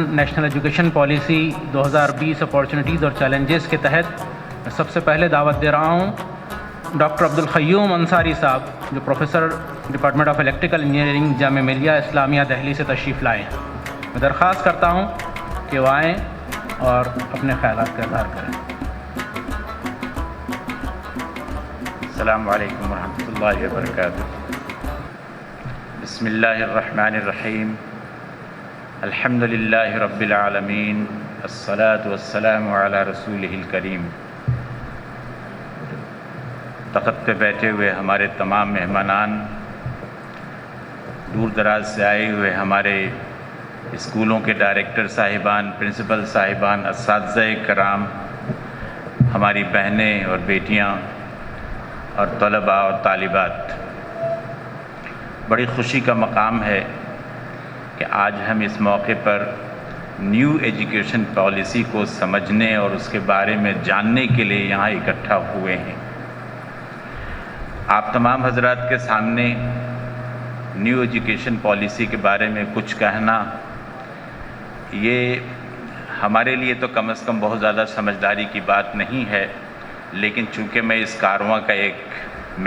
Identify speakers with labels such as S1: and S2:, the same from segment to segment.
S1: National education policy 2020 opportunities اور challenges کے تحت میں سب سے پہلے دعوت دے رہا ہوں ڈاکٹر عبدالقیوم انصاری صاحب، جو professor department of electrical engineering Jamia Millia Islamia Delhi سے تشریف لائے ہیں۔ میں درخواست کرتا ہوں کہ وہ آئیں اور اپنے خیالات کا اظہار کریں۔
S2: السلام علیکم ورحمۃ اللہ وبرکاتہ۔ بسم اللہ الرحمن الرحیم۔ الحمد للہ رب العالمین، الصلاۃ والسلام علی رسولہ الکریم۔ تخت پہ بیٹھے ہوئے ہمارے تمام مہمانان، دور دراز سے آئے ہوئے ہمارے اسکولوں کے ڈائریکٹر صاحبان، پرنسپل صاحبان، اساتذہ کرام، ہماری بہنیں اور بیٹیاں اور طلباء اور طالبات، بڑی خوشی کا مقام ہے کہ آج ہم اس موقع پر نیو ایجوکیشن پالیسی کو سمجھنے اور اس کے بارے میں جاننے کے لیے یہاں اکٹھا ہوئے ہیں۔ آپ تمام حضرات کے سامنے نیو ایجوکیشن پالیسی کے بارے میں کچھ کہنا، یہ ہمارے لیے تو کم از کم بہت زیادہ سمجھداری کی بات نہیں ہے، لیکن چونکہ میں اس کاررواں کا ایک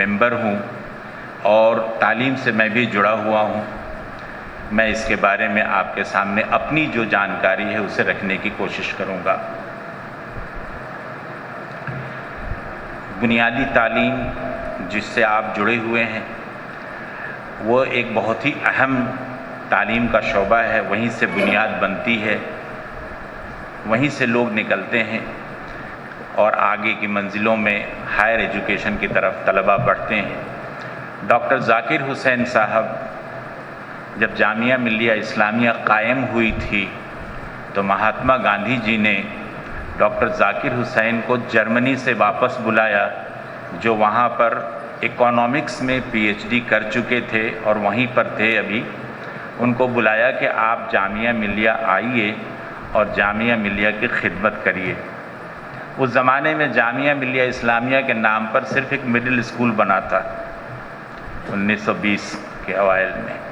S2: ممبر ہوں اور تعلیم سے میں بھی جڑا ہوا ہوں، میں اس کے بارے میں آپ کے سامنے اپنی جو جانکاری ہے اسے رکھنے کی کوشش کروں گا۔ بنیادی تعلیم جس سے آپ جڑے ہوئے ہیں وہ ایک بہت ہی اہم تعلیم کا شعبہ ہے، وہیں سے بنیاد بنتی ہے، وہیں سے لوگ نکلتے ہیں اور آگے کی منزلوں میں ہائر ایجوکیشن کی طرف طلباء بڑھتے ہیں۔ ڈاکٹر ذاکر حسین صاحب جب جامعہ ملیہ اسلامیہ قائم ہوئی تھی تو مہاتما گاندھی جی نے ڈاکٹر ذاکر حسین کو جرمنی سے واپس بلایا، جو وہاں پر اکونامکس میں پی ایچ ڈی کر چکے تھے اور وہیں پر تھے ابھی۔ ان کو بلایا کہ آپ جامعہ ملیہ آئیے اور جامعہ ملیہ کی خدمت کریے۔ اس زمانے میں جامعہ ملیہ اسلامیہ کے نام پر صرف ایک مڈل اسکول بنا تھا 1920 کے اوائل میں۔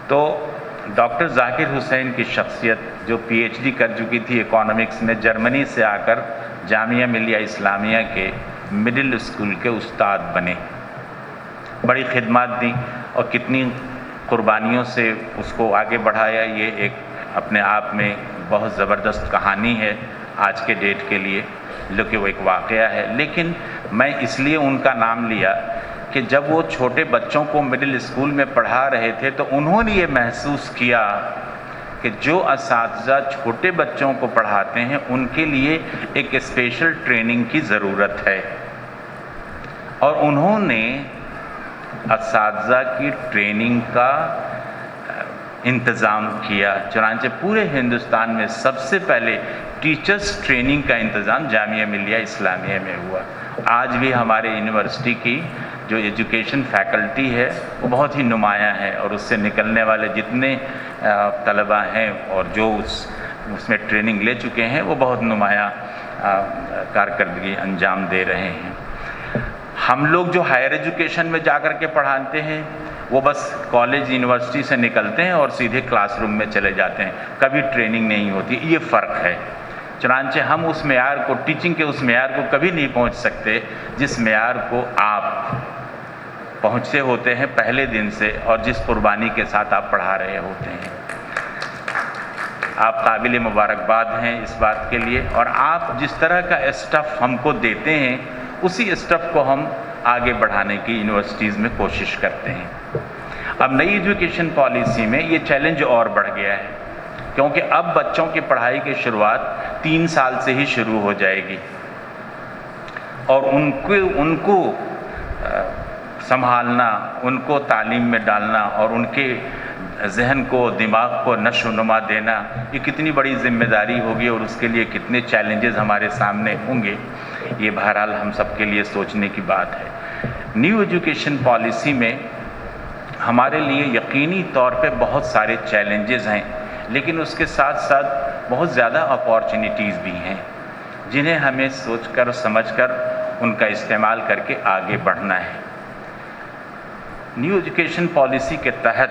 S2: تو ڈاکٹر ذاکر حسین کی شخصیت، جو پی ایچ ڈی کر چکی تھی اکونامکس میں، جرمنی سے آ کر جامعہ ملیہ اسلامیہ کے مڈل اسکول کے استاد بنے، بڑی خدمات دیں اور کتنی قربانیوں سے اس کو آگے بڑھایا۔ یہ ایک اپنے آپ میں بہت زبردست کہانی ہے آج کے ڈیٹ کے لیے، کہ وہ ایک واقعہ ہے۔ لیکن میں اس لیے ان کا نام لیا کہ جب وہ چھوٹے بچوں کو مڈل اسکول میں پڑھا رہے تھے تو انہوں نے یہ محسوس کیا کہ جو اساتذہ چھوٹے بچوں کو پڑھاتے ہیں ان کے لیے ایک اسپیشل ٹریننگ کی ضرورت ہے، اور انہوں نے اساتذہ کی ٹریننگ کا انتظام کیا۔ چنانچہ پورے ہندوستان میں سب سے پہلے ٹیچرز ٹریننگ کا انتظام جامعہ ملیہ اسلامیہ میں ہوا۔ آج بھی ہمارے یونیورسٹی کی جو ایجوکیشن فیکلٹی ہے وہ بہت ہی نمایاں ہے، اور اس سے نکلنے والے جتنے طلباء ہیں اور جو اس میں ٹریننگ لے چکے ہیں وہ بہت نمایاں کارکردگی انجام دے رہے ہیں۔ ہم لوگ جو ہائر ایجوکیشن میں جا کر کے پڑھاتے ہیں وہ بس کالج یونیورسٹی سے نکلتے ہیں اور سیدھے کلاس روم میں چلے جاتے ہیں، کبھی ٹریننگ نہیں ہوتی۔ یہ فرق ہے۔ چنانچہ ہم اس معیار کو، ٹیچنگ کے اس معیار کو کبھی نہیں پہنچ سکتے جس معیار کو آپ پہنچتے ہوتے ہیں پہلے دن سے، اور جس قربانی کے ساتھ آپ پڑھا رہے ہوتے ہیں۔ آپ قابل مبارکباد ہیں اس بات کے لیے، اور آپ جس طرح کا اسٹف ہم کو دیتے ہیں اسی اسٹف کو ہم آگے بڑھانے کی یونیورسٹیز میں کوشش کرتے ہیں۔ اب نئی ایجوکیشن پالیسی میں یہ چیلنج اور بڑھ گیا ہے، کیونکہ اب بچوں کی پڑھائی کی شروعات 3 سال سے ہی شروع ہو جائے گی، اور ان کو سنبھالنا، ان کو تعلیم میں ڈالنا اور ان کے ذہن کو، دماغ کو نشو و نما دینا، یہ کتنی بڑی ذمہ داری ہوگی اور اس کے لیے کتنے چیلنجز ہمارے سامنے ہوں گے، یہ بہرحال ہم سب کے لیے سوچنے کی بات ہے۔ نیو ایجوکیشن پالیسی میں ہمارے لیے یقینی طور پہ بہت سارے چیلنجز ہیں، لیکن اس کے ساتھ ساتھ بہت زیادہ اپارچونیٹیز بھی ہیں جنہیں ہمیں سوچ کر سمجھ کر ان کا استعمال کر کے آگے بڑھنا ہے۔ نیو ایجوکیشن پالیسی کے تحت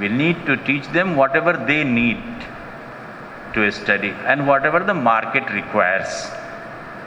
S2: We need to teach them whatever they need to study and whatever the market requires.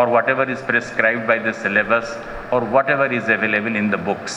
S2: or whatever is prescribed by the syllabus or whatever is available in the books.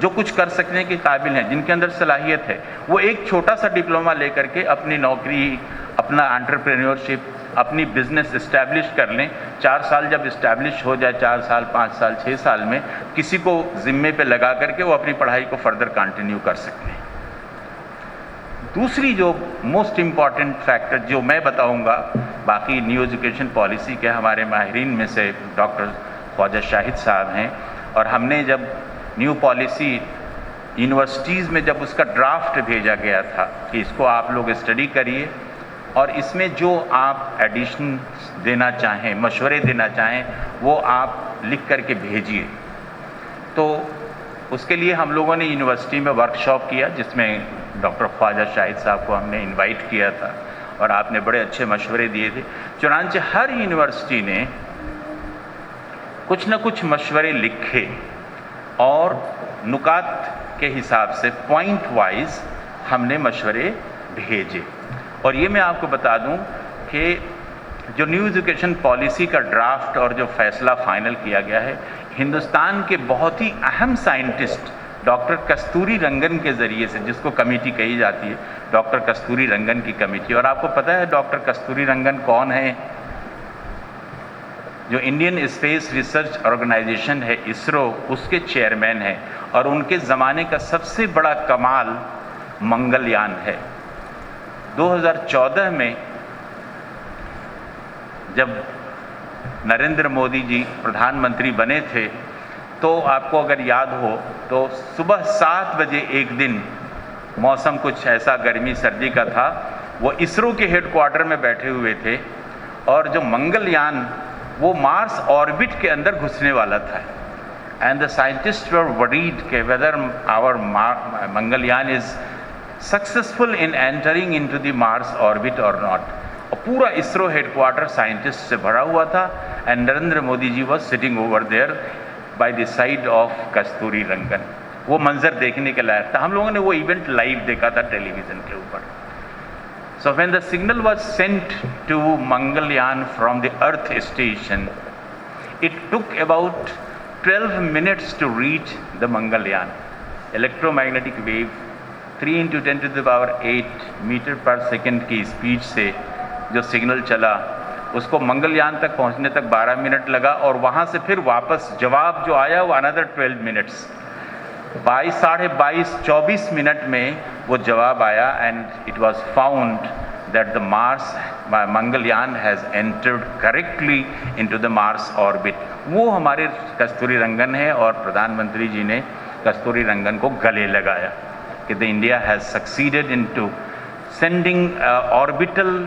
S2: جو کچھ کر سکنے کے قابل ہیں، جن کے اندر صلاحیت ہے، وہ ایک چھوٹا سا ڈپلومہ لے کر کے اپنی نوکری، اپنا انٹرپرینیورشپ، اپنی بزنس اسٹیبلش کر لیں. 4 سال جب اسٹیبلش ہو جائے، 4 سال 5 سال 6 سال میں کسی کو ذمے پہ لگا کر کے وہ اپنی پڑھائی کو فردر کنٹینیو کر سکتے ہیں. دوسری جو موسٹ امپورٹنٹ فیکٹر جو میں بتاؤں گا، باقی نیو ایجوکیشن پالیسی کے ہمارے ماہرین میں سے ڈاکٹر خواجہ شاہد صاحب ہیں، اور ہم نے جب نیو پالیسی یونیورسٹیز میں جب اس کا ڈرافٹ بھیجا گیا تھا کہ اس کو آپ لوگ اسٹڈی کریے اور اس میں جو آپ ایڈیشن دینا چاہیں، مشورے دینا چاہیں، وہ آپ لکھ کر کے بھیجیے. تو اس کے لیے ہم لوگوں نے یونیورسٹی میں ورکشاپ کیا، جس میں ڈاکٹر خواجہ شاہد صاحب کو ہم نے انوائٹ کیا تھا اور آپ نے بڑے اچھے مشورے دیے تھے. چنانچہ ہر یونیورسٹی نے کچھ نہ کچھ مشورے لکھے اور نکات کے حساب سے پوائنٹ وائز ہم نے مشورے بھیجے. اور یہ میں آپ کو بتا دوں کہ جو نیو ایجوکیشن پالیسی کا ڈرافٹ اور جو فیصلہ فائنل کیا گیا ہے، ہندوستان کے بہت ہی اہم سائنٹسٹ ڈاکٹر کستوری رنگن کے ذریعے سے، جس کو کمیٹی کہی جاتی ہے، ڈاکٹر کستوری رنگن کی کمیٹی. اور آپ کو پتہ ہے ڈاکٹر کستوری رنگن کون ہے؟ جو انڈین اسپیس ریسرچ آرگنائزیشن ہے اسرو، اس کے چیئرمین ہیں، اور ان کے زمانے کا سب سے بڑا کمال منگل یان ہے. 2014 میں جب نریندر مودی جی پردھان منتری بنے تھے، تو آپ کو اگر یاد ہو تو صبح 7 بجے ایک دن موسم کچھ ایسا گرمی سردی کا تھا، وہ اسرو کے ہیڈ کوارٹر میں بیٹھے ہوئے تھے، اور جو منگل یان وہ مارس آربٹ کے اندر گھسنے والا تھا. And the scientist were worried کہ whether our Mangalyaan is successful in entering into the Mars orbit اور ناٹ. اور پورا اسرو ہیڈ کوارٹر سائنٹسٹ سے بھرا ہوا تھا، and Narendra Modi ji was sitting over there by the side of Kasturirangan. وہ منظر دیکھنے کے لائق تھا. ہم لوگوں نے وہ ایونٹ لائیو دیکھا تھا ٹیلی ویژن کے اوپر. So when the signal was sent to Mangalyaan from the Earth station, it took about 12 minutes to reach the Mangalyaan. Electromagnetic wave 3 × 10⁸ metre per second کی اسپیڈ سے جو سگنل چلا، اس کو منگلیان تک پہنچنے تک 12 منٹ لگا، اور وہاں سے پھر واپس جواب جو آیا وہ another 12 minutes. 22 24 منٹ میں وہ جواب آیا، and it was found that the Mangalyaan has entered correctly into the Mars orbit. وہ ہمارے کستوری رنگن ہے، اور پردھان منتری جی نے کستوری رنگن کو گلے لگایا کہ the India has succeeded into sending orbital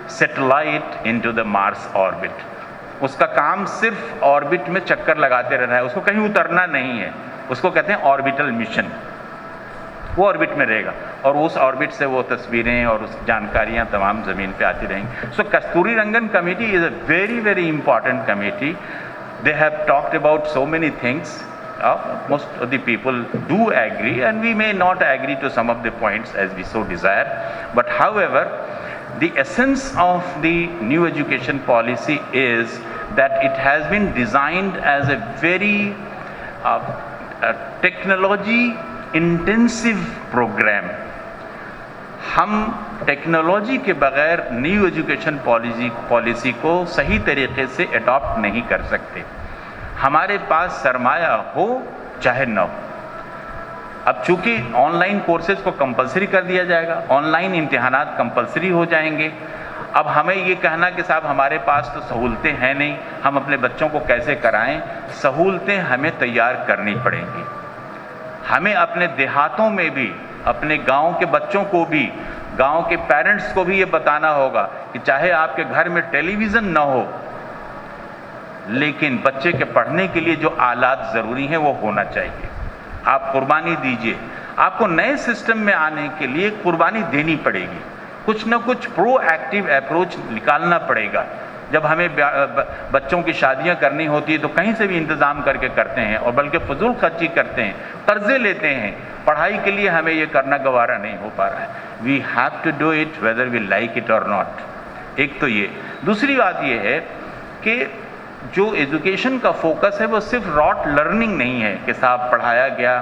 S2: satellite into the Mars orbit. اس کا کام صرف آربٹ میں چکر لگاتے رہنا ہے، اس کو کہیں اترنا نہیں ہے. اس کو کہتے ہیں آربیٹل مشن. وہ آربٹ میں رہے گا، اور اس آربٹ سے وہ تصویریں اور اس جانکاریاں تمام زمین پہ آتی رہیں گی. سو کستوری رنگن committee is a very very important committee. They have talked about so many things. Most of the people do agree, and we may not agree to some of the points as we so desire. But however, the essence of the new education policy is that it has been designed as a very technology intensive program. ہم technology کے بغیر new education policy کو صحیح طریقے سے adapt نہیں کر سکتے. ہمارے پاس سرمایہ ہو چاہے نہ ہو. اب چونکہ آن لائن کورسز کو کمپلسری کر دیا جائے گا، آن لائن امتحانات کمپلسری ہو جائیں گے. اب ہمیں یہ کہنا کہ صاحب ہمارے پاس تو سہولتیں ہیں نہیں، ہم اپنے بچوں کو کیسے کرائیں؟ سہولتیں ہمیں تیار کرنی پڑیں گی. ہمیں اپنے دیہاتوں میں بھی، اپنے گاؤں کے بچوں کو بھی، گاؤں کے پیرنٹس کو بھی یہ بتانا ہوگا کہ چاہے آپ کے گھر میں ٹیلی ویژن نہ ہو، لیکن بچے کے پڑھنے کے لیے جو آلات ضروری ہیں وہ ہونا چاہیے. آپ قربانی دیجئے. آپ کو نئے سسٹم میں آنے کے لیے قربانی دینی پڑے گی. کچھ نہ کچھ پرو ایکٹیو اپروچ نکالنا پڑے گا. جب ہمیں بچوں کی شادیاں کرنی ہوتی ہے تو کہیں سے بھی انتظام کر کے کرتے ہیں، اور بلکہ فضول خرچی کرتے ہیں، قرضے لیتے ہیں. پڑھائی کے لیے ہمیں یہ کرنا گوارا نہیں ہو پا رہا ہے. We have to do it whether we like it or not. ایک تو یہ. دوسری بات یہ ہے کہ جو ایجوکیشن کا فوکس ہے وہ صرف راٹ لرننگ نہیں ہے کہ صاحب پڑھایا گیا،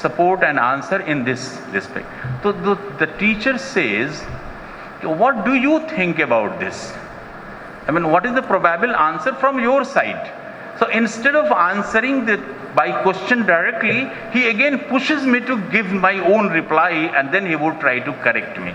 S2: support and answer in this respect. So the teacher says, what do you think about this? I mean, what is the probable answer from your side? So instead of answering by question directly, he again pushes me to give my own reply and then he would try to correct me.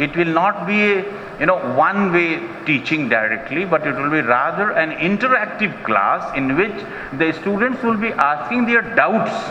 S2: It will not be a one-way teaching directly, but it will be rather an interactive class in which the students will be asking their doubts.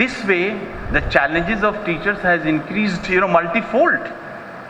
S2: this way the challenges of teachers has increased multifold.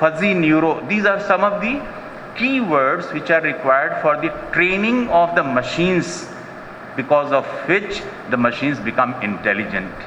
S2: fuzzy neuro, these are some of the keywords which are required for the training of the machines, because of which the machines become intelligent.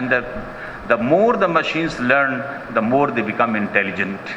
S2: and the more the machines learn, the more they become intelligent.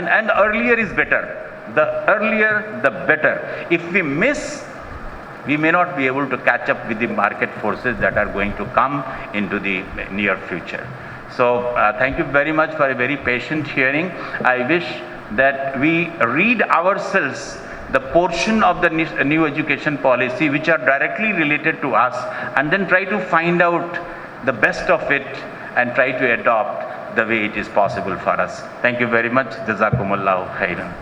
S2: And earlier is better. The earlier the better. If we miss, we may not be able to catch up with the market forces that are going to come into the near future. So thank you very much for a very patient hearing. I wish that we read ourselves the portion of the new education policy which are directly related to us, and then try to find out the best of it and try to adopt the way it is possible for us. Thank you very much. Jazakumullahu khairan.